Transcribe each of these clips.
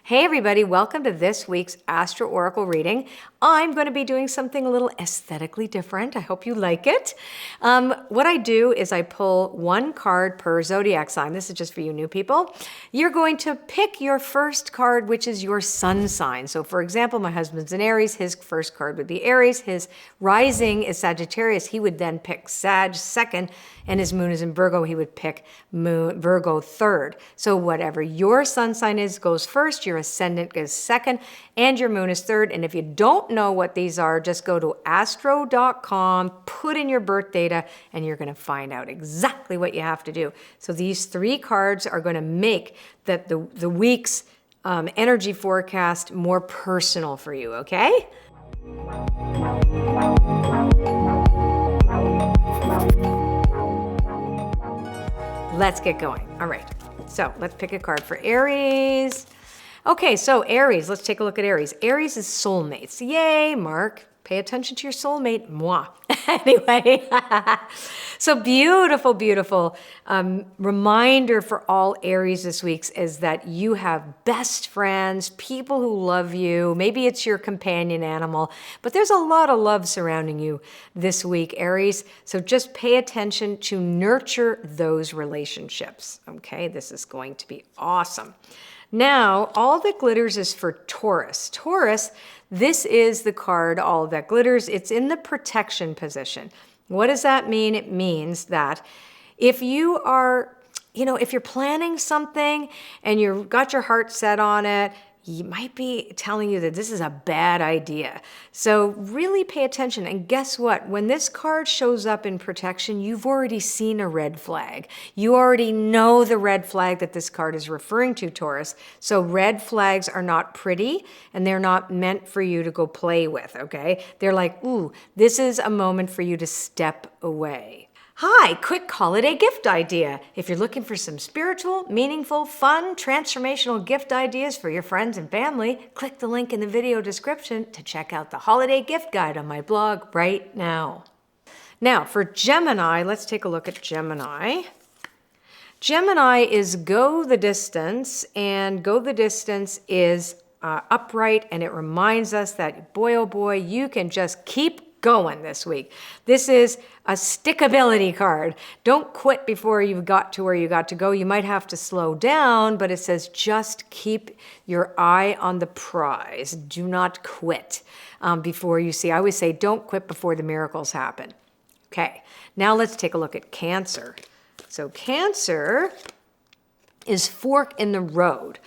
Hey everybody, welcome to this week's Astro Oracle reading. I'm going to be doing something a little aesthetically different. I hope you like it. What I do is I pull one card per zodiac sign. This is just for you new people. You're going to pick your first card, which is your sun sign. So for example, my husband's an Aries. His first card would be Aries. His rising is Sagittarius. He would then pick Sag second, and his moon is in Virgo. He would pick Virgo third. So whatever your sun sign is goes first, your ascendant is second, and your moon is third. And if you don't know what these are, just go to astro.com, put in your birth data, and you're going to find out exactly what you have to do. So these three cards are going to make the week's energy forecast more personal for you, okay? Let's get going. All right, so let's pick a card for Aries. Okay, so Aries, let's take a look at Aries. Aries is soulmates. Yay, Mark. Pay attention to your soulmate. Moi. Anyway, so beautiful, beautiful reminder for all Aries this week is that you have best friends, people who love you. Maybe it's your companion animal, but there's a lot of love surrounding you this week, Aries. So just pay attention to nurture those relationships. Okay, this is going to be awesome. Now, all that glitters is for Taurus. Taurus, this is the card, all that glitters. It's in the protection position. What does that mean? It means that if you are, if you're planning something and you've got your heart set on it, you might be telling you that this is a bad idea. So really pay attention. And guess what? When this card shows up in protection, you've already seen a red flag. You already know the red flag that this card is referring to, Taurus. So red flags are not pretty and they're not meant for you to go play with, okay? They're like, ooh, this is a moment for you to step away. Hi, quick holiday gift idea. If you're looking for some spiritual, meaningful, fun, transformational gift ideas for your friends and family, click the link in the video description to check out the holiday gift guide on my blog right now. Now, for Gemini, let's take a look at Gemini. Gemini is go the distance, and go the distance is upright, and it reminds us that, boy, oh boy, you can just keep going this week. This is a stickability card. Don't quit before you've got to where you got to go. You might have to slow down, but it says just keep your eye on the prize. Do not quit before you see. I always say don't quit before the miracles happen. Okay, now let's take a look at Cancer. So Cancer is fork in the road.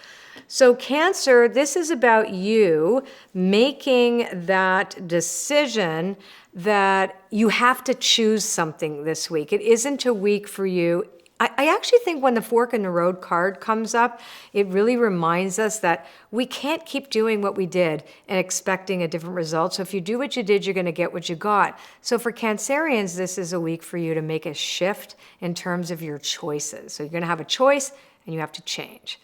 So Cancer, this is about you making that decision that you have to choose something this week. It isn't a week for you. I actually think when the fork in the road card comes up, it really reminds us that we can't keep doing what we did and expecting a different result. So if you do what you did, you're going to get what you got. So for Cancerians, this is a week for you to make a shift in terms of your choices. So you're going to have a choice and you have to change.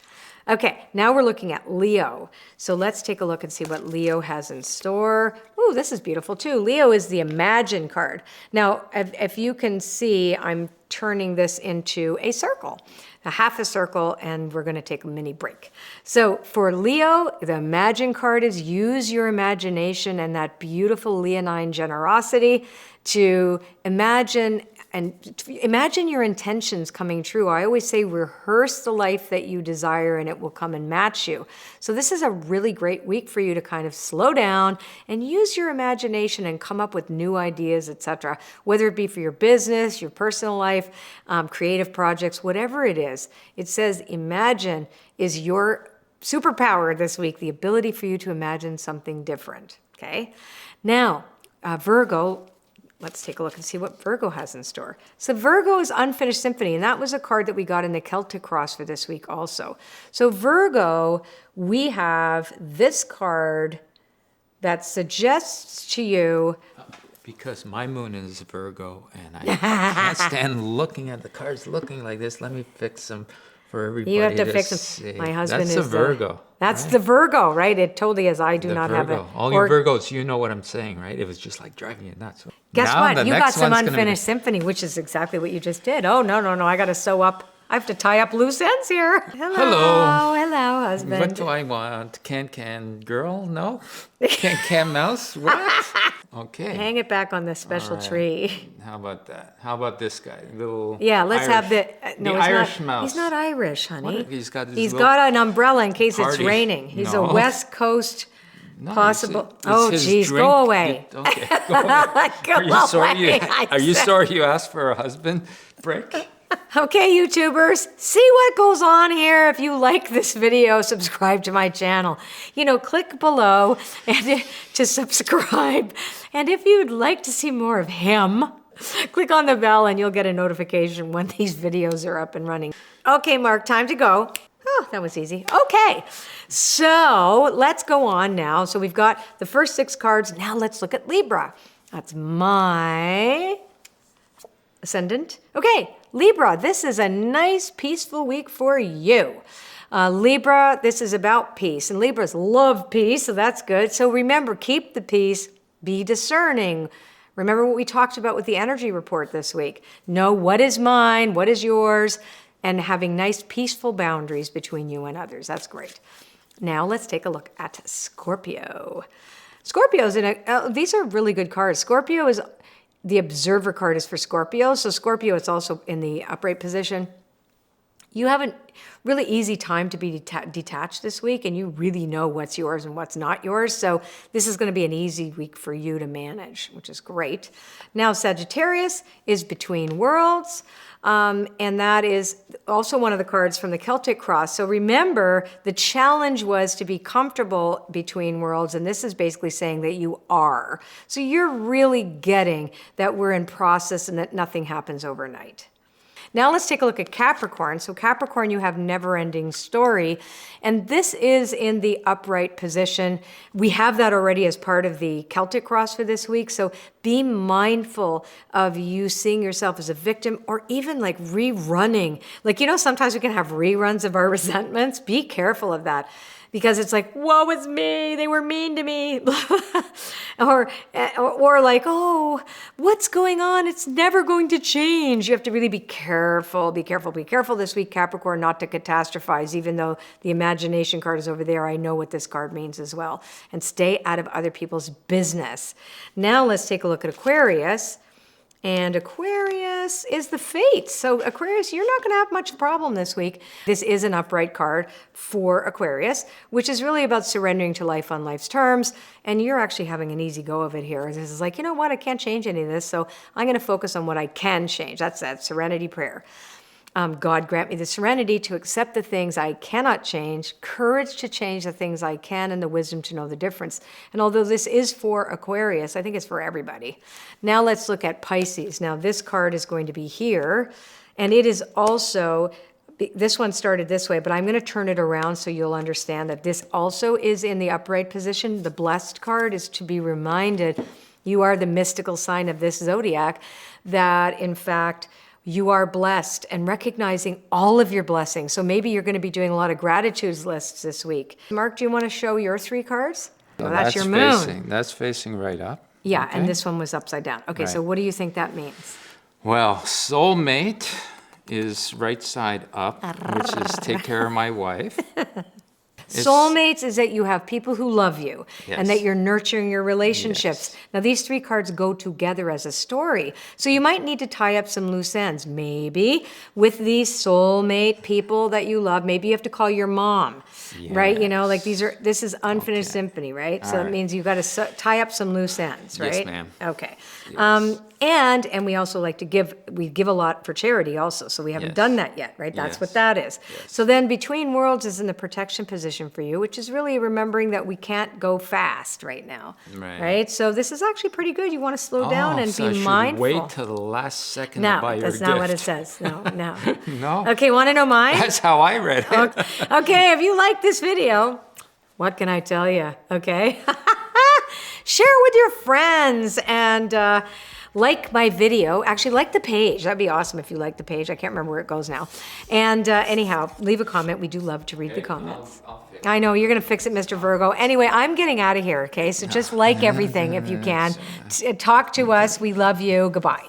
Okay, now we're looking at Leo. So let's take a look and see what Leo has in store. Ooh, this is beautiful too. Leo is the Imagine card. Now, if you can see, I'm turning this into a circle, a half a circle, and we're going to take a mini break. So for Leo, the Imagine card is use your imagination and that beautiful leonine generosity to imagine your intentions coming true. I always say rehearse the life that you desire and it will come and match you. So this is a really great week for you to kind of slow down and use your imagination and come up with new ideas, etc. Whether it be for your business, your personal life, creative projects, whatever it is. It says imagine is your superpower this week, the ability for you to imagine something different, okay? Now, Virgo, let's take a look and see what Virgo has in store. So Virgo is Unfinished Symphony, and that was a card that we got in the Celtic Cross for this week also. So Virgo, we have this card that suggests to you... Because my moon is Virgo, and I can't stand looking at the cards looking like this. Let me fix them for everybody. You have to fix them. See. My husband That's is a Virgo. That's right? the Virgo, right? It totally is. I do the not Virgo. have it. All you Virgos, you know what I'm saying, right? It was just like driving you nuts. Guess now, what? You got some Unfinished Symphony, which is exactly what you just did. Oh, no. I got to sew up I have to tie up loose ends here. Hello. Hello. Hello, husband. What do I want? Can girl? No? Can mouse? What? Okay. Hang it back on the special All right. tree. How about that? How about this guy? Little Yeah, let's Irish, have the. No, the he's Irish not, mouse. He's not Irish, honey. What if he's got his He's little got an umbrella in case it's party? raining. He's No. a West Coast No, possible. it's Oh, his geez, drink. go away. Okay, go away. Go Are you sorry? away, I Are you said. sorry you asked for a husband break? Okay, YouTubers, see what goes on here. If you like this video, subscribe to my channel. You know, click below and to subscribe. And if you'd like to see more of him, click on the bell and you'll get a notification when these videos are up and running. Okay, Mark, time to go. Oh, that was easy. Okay, so let's go on now. So we've got the first 6 cards. Now let's look at Libra. That's my ascendant. Okay, Libra, this is a nice, peaceful week for you. Libra, this is about peace, and Libras love peace, so that's good. So remember, keep the peace, be discerning. Remember what we talked about with the energy report this week. Know what is mine, what is yours, and having nice, peaceful boundaries between you and others. That's great. Now let's take a look at Scorpio. Scorpio's in a, these are really good cards. Scorpio is, the observer card is for Scorpio. So Scorpio, it's also in the upright position. You have a really easy time to be detached this week, and you really know what's yours and what's not yours. So this is going to be an easy week for you to manage, which is great. Now, Sagittarius is between worlds, and that is also one of the cards from the Celtic cross. So remember, the challenge was to be comfortable between worlds, and this is basically saying that you are. So you're really getting that we're in process and that nothing happens overnight. Now let's take a look at Capricorn. So Capricorn, you have never-ending story, and this is in the upright position. We have that already as part of the Celtic cross for this week, so be mindful of you seeing yourself as a victim or even like rerunning. Like, you know, sometimes we can have reruns of our resentments. Be careful of that. Because it's like, woe is me, they were mean to me. or like, oh, what's going on? It's never going to change. You have to really be careful this week, Capricorn, not to catastrophize, even though the imagination card is over there. I know what this card means as well. And stay out of other people's business. Now let's take a look at Aquarius. And Aquarius is the Fates. So Aquarius, you're not going to have much problem this week. This is an upright card for Aquarius, which is really about surrendering to life on life's terms. And you're actually having an easy go of it here. This is like, you know what? I can't change any of this. So I'm going to focus on what I can change. That's that serenity prayer. God grant me the serenity to accept the things I cannot change, courage to change the things I can, and the wisdom to know the difference. And although this is for Aquarius, I think it's for everybody. Now let's look at Pisces. Now this card is going to be here, and it is also, this one started this way, but I'm going to turn it around so you'll understand that this also is in the upright position. The blessed card is to be reminded you are the mystical sign of this zodiac, that in fact, you are blessed, and recognizing all of your blessings. So maybe you're going to be doing a lot of gratitude lists this week. Mark, do you want to show your 3 cards? Well, that's your moon. That's facing right up. Yeah, Okay. and this one was upside down. Okay, so Right. what do you think that means? Well, soulmate is right side up, which is take care of my wife. Soulmates is that you have people who love you and that Yes. you're nurturing your relationships. Yes. Now, these 3 cards go together as a story. So you might need to tie up some loose ends. Maybe with these soulmate people that you love, maybe you have to call your mom, right? You know, like this is unfinished symphony, right? So All that right. means you've got to tie up some loose ends, right? Yes, ma'am. Okay. Yes. And we also like to give, we give a lot for charity also. So we haven't Yes. done that yet, right? That's what Yes. that is. Yes. So then between worlds is in the protection position for you, which is really remembering that we can't go fast right now, right? So this is actually pretty good. You want to slow down and so I be should mindful. wait till the last second to No, buy your that's gift. not what it says. No, no. No? Okay, want to know mine? That's how I read it. Okay, if you like this video, what can I tell you? Okay, share it with your friends and like my video. Actually, like the page. That'd be awesome if you like the page. I can't remember where it goes now. And anyhow, leave a comment. We do love to read the comments. I'll fix I know, you're going to fix it, Mr. Virgo. Anyway, I'm getting out of here, okay? So just like everything if you can. Talk to us. We love you. Goodbye.